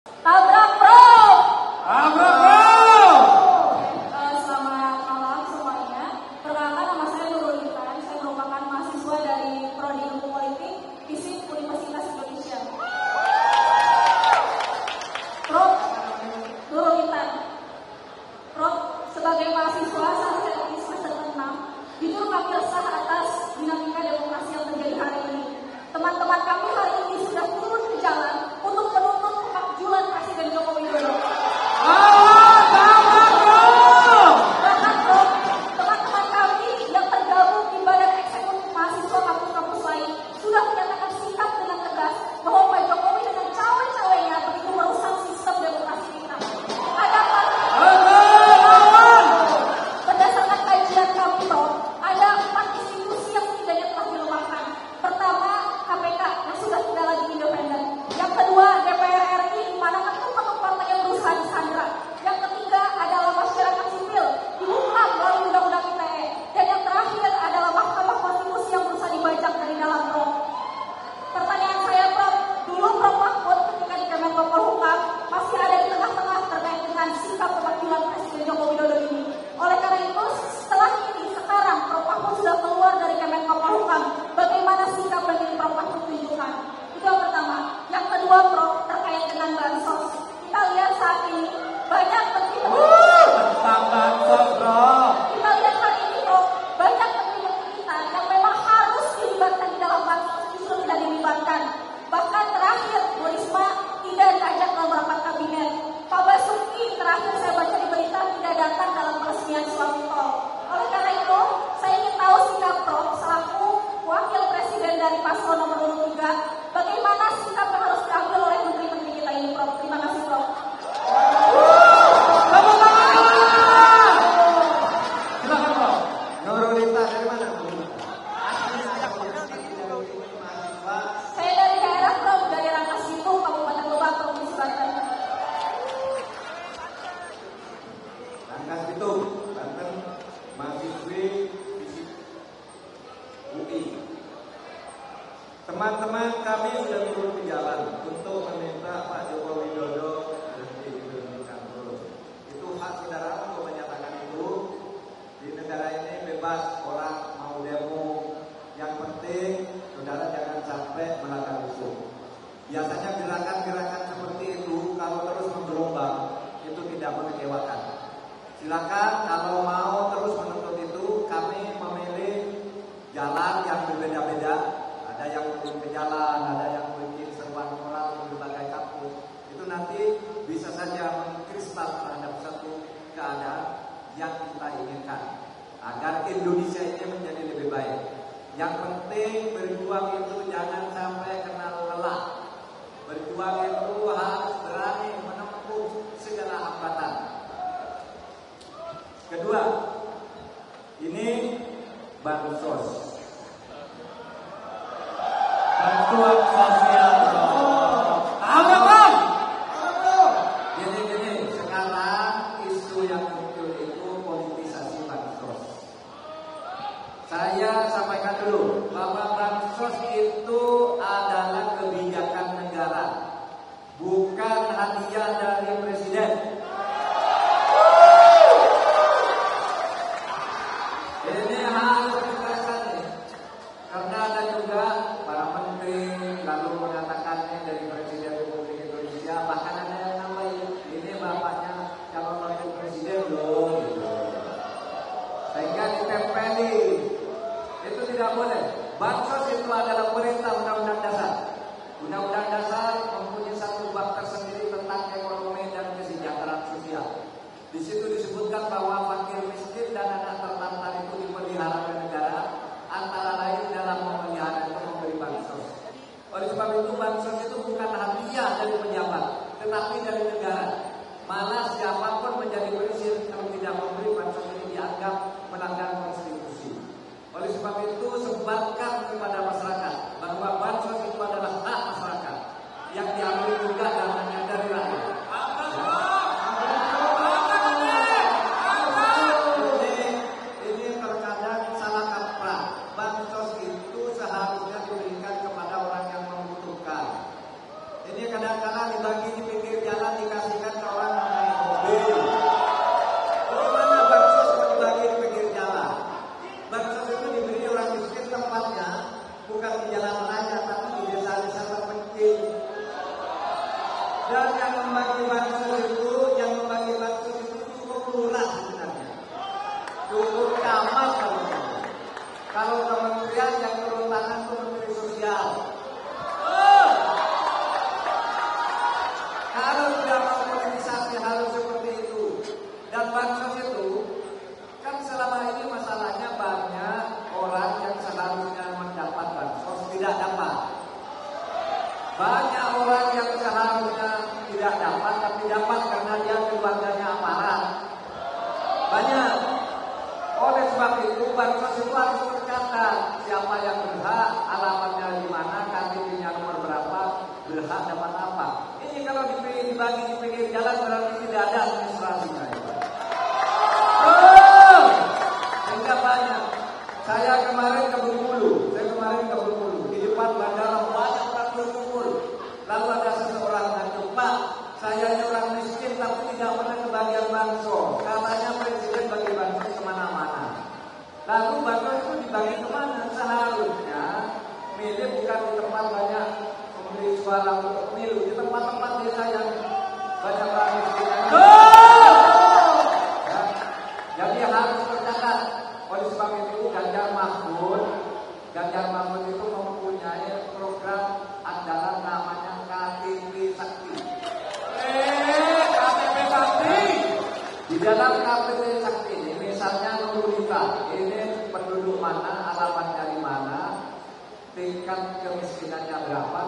Tabrak Pro. Tabrak Pro. Selamat malam semuanya. Perkenalkan, nama saya Nurul Intan. Saya merupakan mahasiswa dari Prodi Ilmu Politik FISIP Universitas Indonesia. Prof. Nurul Intan. Prof, sebagai mahasiswa saya di semester 6, jujur kami resah atas dinamika demokrasi yang terjadi hari ini. Teman-teman kami hari ini sudah turun ke jalan untuk menuntut kemakjulan Presiden Joko Widodo. Bahkan Prof, teman-teman kami yang tergabung di badan eksekutif mahasiswa kampus-kampus lain sudah menyatakan sikap dengan tegas bahwa Pak Jokowi dengan cawe-cawenya begitu merusak sistem demokrasi kita. Berdasarkan kajian kami, Prof, ada 4 institusi yang setidaknya telah dilemahkan. Pertama, KPK yang sudah tidak lagi independen. Yang kedua, DPR RI, di mana ketum-ketum partai yang berusaha disandra. Yang ketiga adalah masyarakat sipil, dibuka melalui undang-undang ITE. Dan yang terakhir adalah Mahkamah Konstitusi yang berusaha dibajak dari dalam, Prof. Pertanyaan saya, Prof, dulu Prof Mahfud ketika di Kemenko Polhukam masih ada di tengah-tengah terkait dengan sikap kemakjulan Presiden Joko Widodo ini. Oleh karena itu, setelah ini, sekarang Prof Mahfud sudah keluar dari Kemenko Polhukam. Bagaimana sikap yang ingin Prof Mahfud tunjukkan? Itu yang pertama. Yang kedua, Prof, terkait dengan bansos. Kita lihat saat ini banyak Tentang bansos, Bro. kita lihat hari ini, Prof, banyak menteri-menteri kita yang memang harus dilibatkan di dalam bansos justru tidak dilibatkan. Bahkan terakhir, Bu Risma tidak diajak dalam rapat kabinet. Pak Basuki terakhir saya baca di berita tidak datang dalam peresmian suatu tol. Oleh karena itu, saya ingin tahu sikap Prof selaku wakil presiden dari paslon nomor 3, bagaimana sikap yang harus diambil oleh menteri-menteri kita ini, Prof. Terima kasih, Prof. Silakan, Bro. Nurul Intan dari mana? Saya dari daerah, Prof, dari Rangkasitu, Kabupaten Lebak, Provinsi Banten. Rangkas Bitung, Banten, mahasiswi FISIP UI. Teman-teman kami sudah turun ke jalan untuk meminta Pak Joko Widodo berhenti diberhentikan dulu. Itu hak saudara untuk menyatakan itu. Di negara ini bebas orang mau demo. Yang penting saudara jangan sampai melanggar hukum. Biasanya gerakan-gerakan seperti itu kalau terus menggelombang itu tidak mengecewakan. Silakan kalau mau terus menuntut itu, kami memilih jalan yang berbeda-beda. Ada yang turun ke jalan, ada yang bikin seruan moral di berbagai kampus. Itu nanti bisa saja mengkristal terhadap satu keadaan yang kita inginkan agar Indonesia ini menjadi lebih baik. Yang penting berjuang itu jangan sampai kenal lelah. Berjuang itu harus berani menempuh segala hambatan. Kedua, ini bansos. Bantuan sosial, Bro. Tabrak, Bro. Gini, sekarang isu yang muncul itu politisasi bansos. Saya sampaikan dulu bahwa bansos itu adalah kebijakan negara, bukan hadiah dari presiden. Ini harus ditegaskan nih, karena ada juga para menteri lalu mengatakannya dari Presiden Republik Indonesia, bahkan ada yang nambahin ini bapaknya calon wakil presiden loh, gitu. Sehingga ditempeli. Itu tidak boleh. Bansos itu adalah perintah Undang-Undang Dasar. Undang-Undang Dasar mempunyai satu bab tersendiri tentang ekonomi dan kesejahteraan sosial. Di situ disebutkan bahwa fakir miskin dan anak terlantar itu dipelihara oleh negara, antara lain dalam memelihara atau memberi bansos. Oleh sebab itu bansos itu bukan hadiah dari pejabat, tetapi dari negara. Malah siapapun menjadi presiden kalau tidak memberi bansos ini dianggap melanggar konstitusi. Oleh sebab itu sebarkan kepada masyarakat bahwa bansos itu adalah hak masyarakat yang diambil juga dananya dari rakyat. Ini terkadang salah kaprah. Bansos itu seharusnya diberikan kepada orang yang membutuhkan. Ini kadang-kadang dibagi di pinggir jalan. Dan yang membagi bansos itu cukup lurah sebenarnya. Cukup camat kalau kementerian yang turun tangan itu Menteri Sosial. Kalau tidak mau politisasi harus seperti itu. Dan bansos itu kan selama ini masalahnya banyak orang yang seharusnya mendapat bansos tidak dapat. Banyak orang yang seharusnya tidak dapat tapi dapat karena dia keluarganya aparat. Banyak. Oleh sebab itu bansos itu harus tercatat siapa yang berhak, alamatnya di mana, KTP-nya nomor berapa, berhak dapat apa. Ini kalau dibagi di pinggir jalan berarti tidak ada administrasinya. Sehingga banyak. Saya kemarin ke Bengkulu, di depan bandara banyak orang berkumpul. Lalu ada seseorang yang Pak, saya ini orang miskin tapi tidak pernah kebagian bansos. Katanya presiden bagi bansos kemana-mana. Lalu bansos itu dibagi kemana? Seharusnya milih bukan di tempat banyak memberi suara untuk pemilu, di tempat-tempat desa yang banyak orang miskin. Jadi harus tercatat. Oleh sebab itu Ganjar Mahfud itu mempunyai program andalan namanya KTP Sakti. KTP Sakti. Di dalam KTP Sakti ini misalnya Nurulita, ini penduduk mana, alamatnya di mana, tingkat kemiskinannya berapa,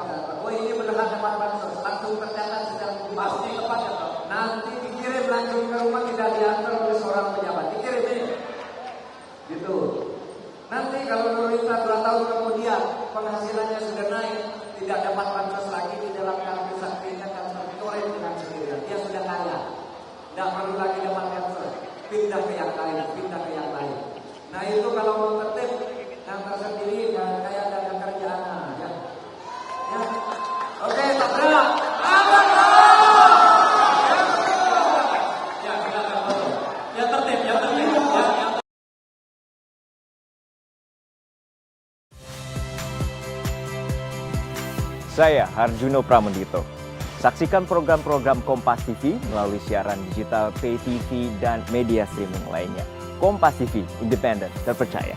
oh ini berhak dapat bansos, langsung tercatat secara pasti tepat ya toh. Nanti dikirim langsung ke rumah, tidak diantar oleh seorang pejabat, dikirim ini. Gitu. Nanti kalau Nurulita 2 tahun kemudian penghasilannya sudah naik, tidak dapat bansos lagi di dalam KTP Saktinya kan tercoret dengan sendirian. Dia sudah kaya, tidak perlu lagi dapat bansos, pindah ke yang lain. Nah itu kalau mau tertib, yang tersendiri dan kayak ada kerjaan, ya. Oke, tabrak. Ya, silakan Bro. Ya tertib. Ya. Saya Harjuno Pramendito. Saksikan program-program Kompas TV melalui siaran digital, pay TV, dan media streaming lainnya. Kompas TV, independen, terpercaya.